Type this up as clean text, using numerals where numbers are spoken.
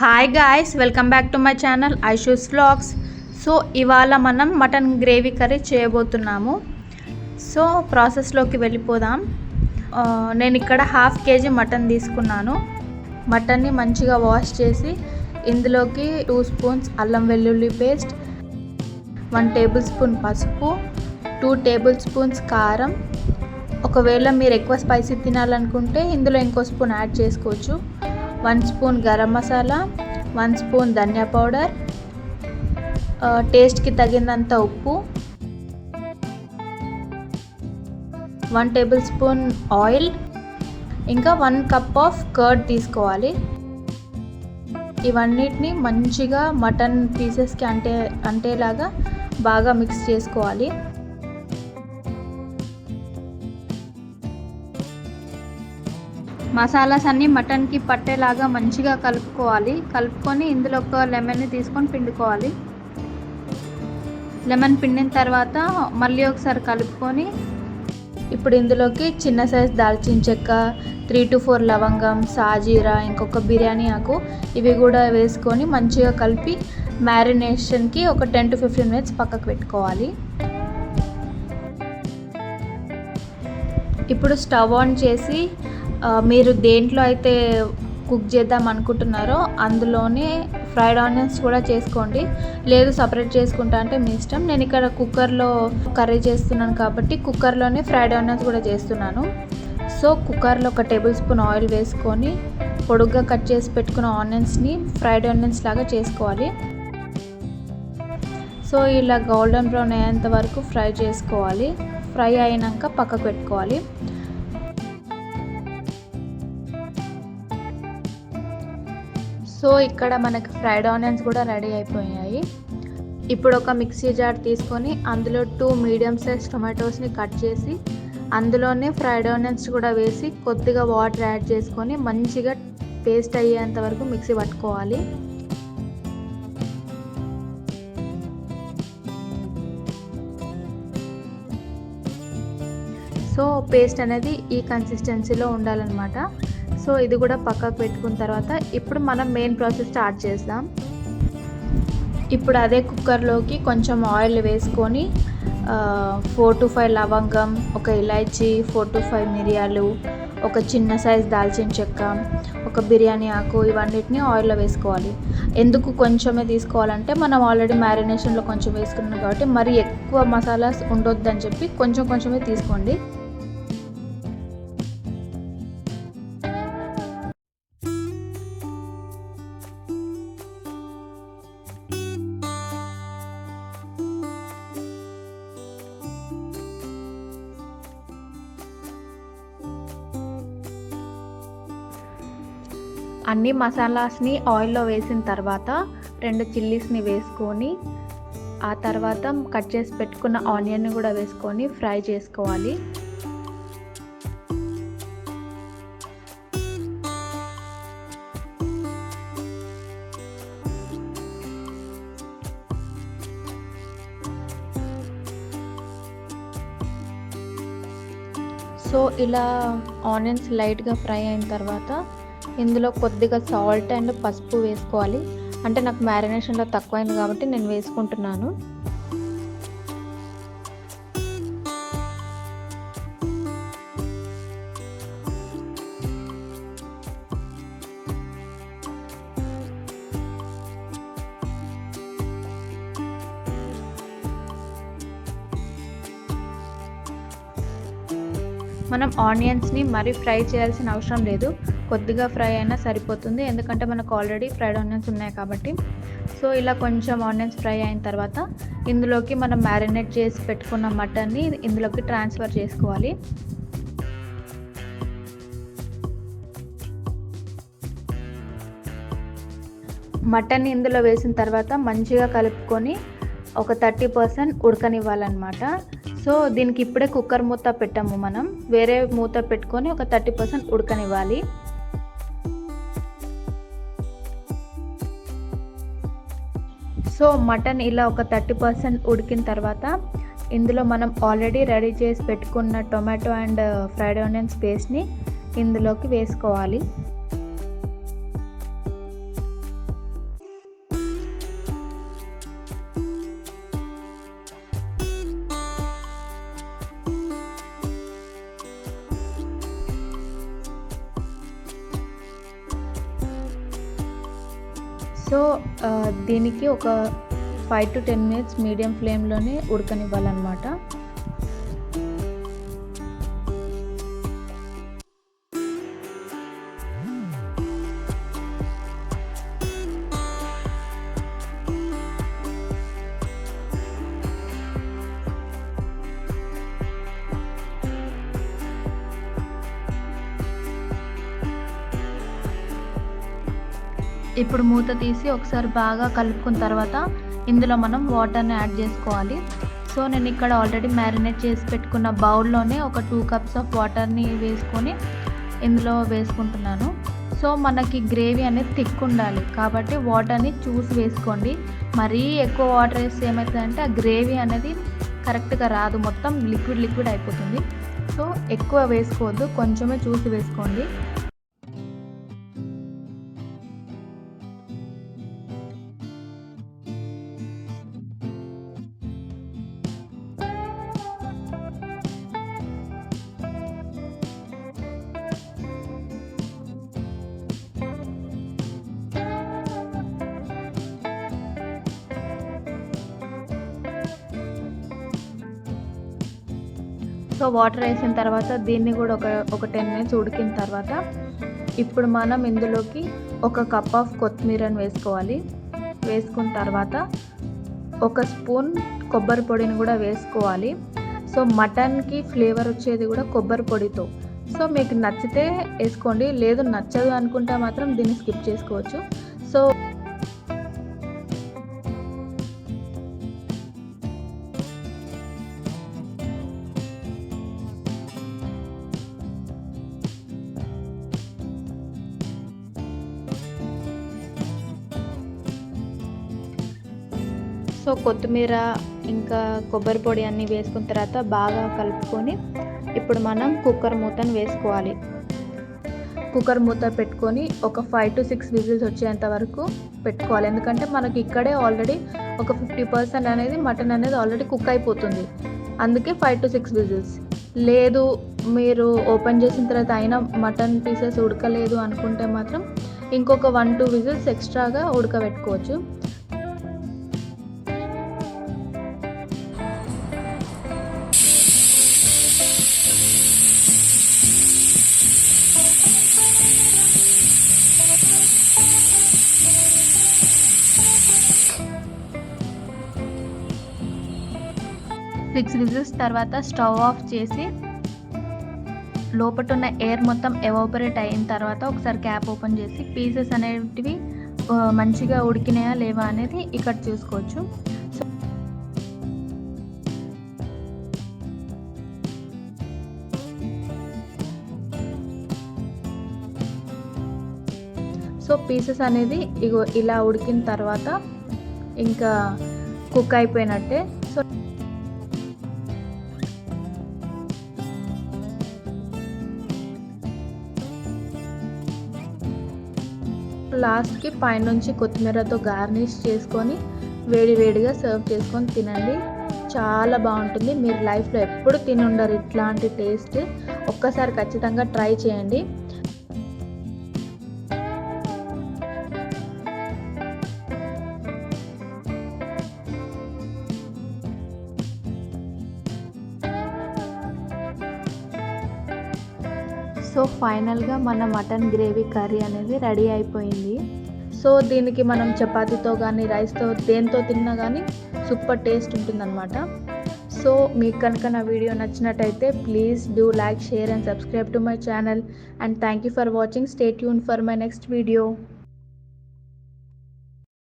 Hi guys, welcome back to my channel Aishu's vlogs. So ఇవాళ మనం mutton gravy curry చేయబోతున్నాము. So ప్రాసెస్లోకి వెళ్ళిపోదాం. నేను ఇక్కడ 1/2 kg మటన్ తీసుకున్నాను. మటన్ని మంచిగా వాష్ చేసి ఇందులోకి 2 స్పూన్స్ అల్లం వెల్లుల్లి పేస్ట్, 1 టేబుల్ స్పూన్ పసుపు, 2 టేబుల్ స్పూన్స్ కారం. ఒకవేళ మీరు ఎక్కువ స్పైసీ తినాలనుకుంటే ఇందులో ఇంకో స్పూన్ యాడ్ చేసుకోవచ్చు. 1 స్పూన్ గరం మసాలా, 1 స్పూన్ ధనియా పౌడర్, టేస్ట్కి తగినంత ఉప్పు, 1 టేబుల్ స్పూన్ ఆయిల్, ఇంకా 1 కప్ ఆఫ్ కర్డ్ తీసుకోవాలి. ఇవన్నిటిని మంచిగా మటన్ పీసెస్కి అంటేలాగా బాగా మిక్స్ చేసుకోవాలి. మసాలాస్ అన్నీ మటన్కి పట్టేలాగా మంచిగా కలుపుకొని ఇందులో ఒక లెమన్ని తీసుకొని పిండుకోవాలి. లెమన్ పిండిన తర్వాత మళ్ళీ ఒకసారి కలుపుకొని ఇప్పుడు ఇందులోకి చిన్న సైజ్ దాల్చిన చెక్క, 3 to 4 లవంగం, సాజీరా, ఇంకొక బిర్యానీ ఆకు ఇవి కూడా వేసుకొని మంచిగా కలిపి మ్యారినేషన్కి ఒక 10 to 15 minutes పక్కకు పెట్టుకోవాలి. ఇప్పుడు స్టవ్ ఆన్ చేసి మీరు దేంట్లో అయితే కుక్ చేద్దాం అనుకుంటున్నారో అందులోనే ఫ్రైడ్ ఆనియన్స్ కూడా చేసుకోండి. లేదు సపరేట్ చేసుకుంటా అంటే మీ ఇష్టం. నేను ఇక్కడ కుక్కర్లో కర్రీ చేస్తున్నాను కాబట్టి కుక్కర్లోనే ఫ్రైడ్ ఆనియన్స్ కూడా చేస్తున్నాను. సో కుక్కర్లో 1 టేబుల్ స్పూన్ ఆయిల్ వేసుకొని పొడుగ్గా కట్ చేసి పెట్టుకున్న ఆనియన్స్ని ఫ్రైడ్ ఆనియన్స్ లాగా చేసుకోవాలి. సో ఇలా గోల్డెన్ బ్రౌన్ అయ్యేంత వరకు ఫ్రై చేసుకోవాలి. ఫ్రై అయినాక పక్కకు పెట్టుకోవాలి. సో ఇక్కడ మనకి ఫ్రైడ్ ఆనియన్స్ కూడా రెడీ అయిపోయాయి. ఇప్పుడు ఒక మిక్సీ జార్ తీసుకొని అందులో 2 మీడియం సైజ్ టొమాటోస్ని కట్ చేసి అందులోనే ఫ్రైడ్ ఆనియన్స్ కూడా వేసి కొద్దిగా వాటర్ యాడ్ చేసుకొని మంచిగా పేస్ట్ అయ్యేంత వరకు మిక్సీ పట్టుకోవాలి. సో పేస్ట్ అనేది ఈ కన్సిస్టెన్సీలో ఉండాలన్నమాట. సో ఇది కూడా పక్కకు పెట్టుకున్న తర్వాత ఇప్పుడు మనం మెయిన్ ప్రాసెస్ స్టార్ట్ చేద్దాం. ఇప్పుడు అదే కుక్కర్లోకి కొంచెం ఆయిల్ వేసుకొని 4 to 5 లవంగం, ఒక ఇలాచీ, 4 to 5 మిరియాలు, ఒక చిన్న సైజ్ దాల్చిన చెక్క, ఒక బిర్యానీ ఆకు ఇవన్నిటిని ఆయిల్లో వేసుకోవాలి. ఎందుకు కొంచెమే తీసుకోవాలంటే మనం ఆల్రెడీ మ్యారినేషన్లో కొంచెం వేసుకున్నాం కాబట్టి మరి ఎక్కువ మసాలాస్ ఉండొద్దని చెప్పి కొంచెమే తీసుకోండి. అన్ని మసాలాస్ని ఆయిల్లో వేసిన తర్వాత 2 చిల్లీస్ని వేసుకొని ఆ తర్వాత కట్ చేసి పెట్టుకున్న ఆనియన్ని కూడా వేసుకొని ఫ్రై చేసుకోవాలి. సో ఇలా ఆనియన్స్ లైట్గా ఫ్రై అయిన తర్వాత ఇందులో కొద్దిగా సాల్ట్ అండ్ పసుపు వేసుకోవాలి. అంటే నాకు మ్యారినేషన్లో తక్కువైంది కాబట్టి నేను వేసుకుంటున్నాను. మనం ఆనియన్స్ని మరీ ఫ్రై చేయాల్సిన అవసరం లేదు, కొద్దిగా ఫ్రై అయినా సరిపోతుంది. ఎందుకంటే మనకు ఆల్రెడీ ఫ్రైడ్ ఆనియన్స్ ఉన్నాయి కాబట్టి. సో ఇలా కొంచెం ఆనియన్స్ ఫ్రై అయిన తర్వాత ఇందులోకి మనం మ్యారినేట్ చేసి పెట్టుకున్న మటన్ని ఇందులోకి ట్రాన్స్ఫర్ చేసుకోవాలి. మటన్ని ఇందులో వేసిన తర్వాత మంచిగా కలుపుకొని ఒక 30% ఉడకనివ్వాలన్నమాట. సో దీనికి ఇప్పుడే కుక్కర్ మూత పెట్టాము, మనం వేరే మూత పెట్టుకొని ఒక 30% ఉడకనివ్వాలి. సో మటన్ ఇలా ఒక 30% ఉడికిన తర్వాత ఇందులో మనం ఆల్రెడీ రెడీ చేసి పెట్టుకున్న టొమాటో అండ్ ఫ్రైడ్ ఆనియన్స్ పేస్ట్ని ఇందులోకి వేసుకోవాలి. సో దీనికి ఒక 5 to 10 minutes మీడియం ఫ్లేమ్లోనే ఉడకనివ్వాలన్నమాట. ఇప్పుడు మూత తీసి ఒకసారి బాగా కలుపుకున్న తర్వాత ఇందులో మనం వాటర్ని యాడ్ చేసుకోవాలి. సో నేను ఇక్కడ ఆల్రెడీ మ్యారినేట్ చేసి పెట్టుకున్న బౌల్లోనే ఒక 2 cups ఆఫ్ వాటర్ని వేసుకొని ఇందులో వేసుకుంటున్నాను. సో మనకి గ్రేవీ అనేది థిక్ ఉండాలి కాబట్టి వాటర్ని చూసి వేసుకోండి. మరీ ఎక్కువ వాటర్ వేస్తే ఏమవుతుందంటే ఆ గ్రేవీ అనేది కరెక్ట్గా రాదు, మొత్తం లిక్విడ్ అయిపోతుంది. సో ఎక్కువ వేసుకోవద్దు, కొంచెమే చూసి వేసుకోండి. సో వాటర్ వేసిన తర్వాత దీన్ని కూడా ఒక 10 minutes ఉడికిన తర్వాత ఇప్పుడు మనం ఇందులోకి 1 cup ఆఫ్ కొత్తిమీరని వేసుకోవాలి. వేసుకున్న తర్వాత 1 స్పూన్ కొబ్బరి పొడిని కూడా వేసుకోవాలి. సో మటన్కి ఫ్లేవర్ వచ్చేది కూడా కొబ్బరి పొడితో. సో మీకు నచ్చితే వేసుకోండి, లేదు నచ్చదు అనుకుంటే మాత్రం దీన్ని స్కిప్ చేసుకోవచ్చు. సో కొత్తిమీర ఇంకా కొబ్బరి పొడి అన్నీ వేసుకున్న తర్వాత బాగా కలుపుకొని ఇప్పుడు మనం కుక్కర్ మూతను వేసుకోవాలి. కుక్కర్ మూత పెట్టుకొని ఒక 5 to 6 విజిల్స్ వచ్చేంత వరకు పెట్టుకోవాలి. ఎందుకంటే మనకి ఇక్కడే ఆల్రెడీ ఒక 50% అనేది మటన్ అనేది ఆల్రెడీ కుక్ అయిపోతుంది, అందుకే 5 to 6 విజిల్స్. లేదు మీరు ఓపెన్ చేసిన తర్వాత అయినా మటన్ పీసెస్ ఉడకలేదు అనుకుంటే మాత్రం ఇంకొక 1-2 విజిల్స్ ఎక్స్ట్రాగా ఉడకబెట్టుకోవచ్చు. సిక్స్ విజిల్స్ తర్వాత స్టవ్ ఆఫ్ చేసి లోపల ఉన్న ఎయిర్ మొత్తం ఎవాపరేట్ అయిన తర్వాత ఒకసారి క్యాప్ ఓపెన్ చేసి పీసెస్ అనేటివి మంచిగా ఉడికినాయా లేవా అనేది ఇక్కడ చూసుకోవచ్చు. సో పీసెస్ అనేది ఇగో ఇలా ఉడికిన తర్వాత ఇంకా కుక్ అయిపోయినట్టే. సో లాస్ట్కి పైనుంచి కొత్తిమీరతో గార్నిష్ చేసుకొని వేడిగా సర్వ్ చేసుకొని తినండి. చాలా బాగుంటుంది. మీరు లైఫ్లో ఎప్పుడు తిని ఉండరు ఇట్లాంటి టేస్ట్. ఒక్కసారి ఖచ్చితంగా ట్రై చేయండి. సో ఫైనల్గా మన మటన్ గ్రేవీ కర్రీ అనేది రెడీ అయిపోయింది. సో దీనికి మనం చపాతీతో కానీ రైస్తో దేంతో తిన్నా కానీ సూపర్ టేస్ట్ ఉంటుందన్నమాట. సో మీకు కనుక నా వీడియో నచ్చినట్టయితే please do like, share and subscribe to my channel. And thank you for watching. Stay tune for my next video.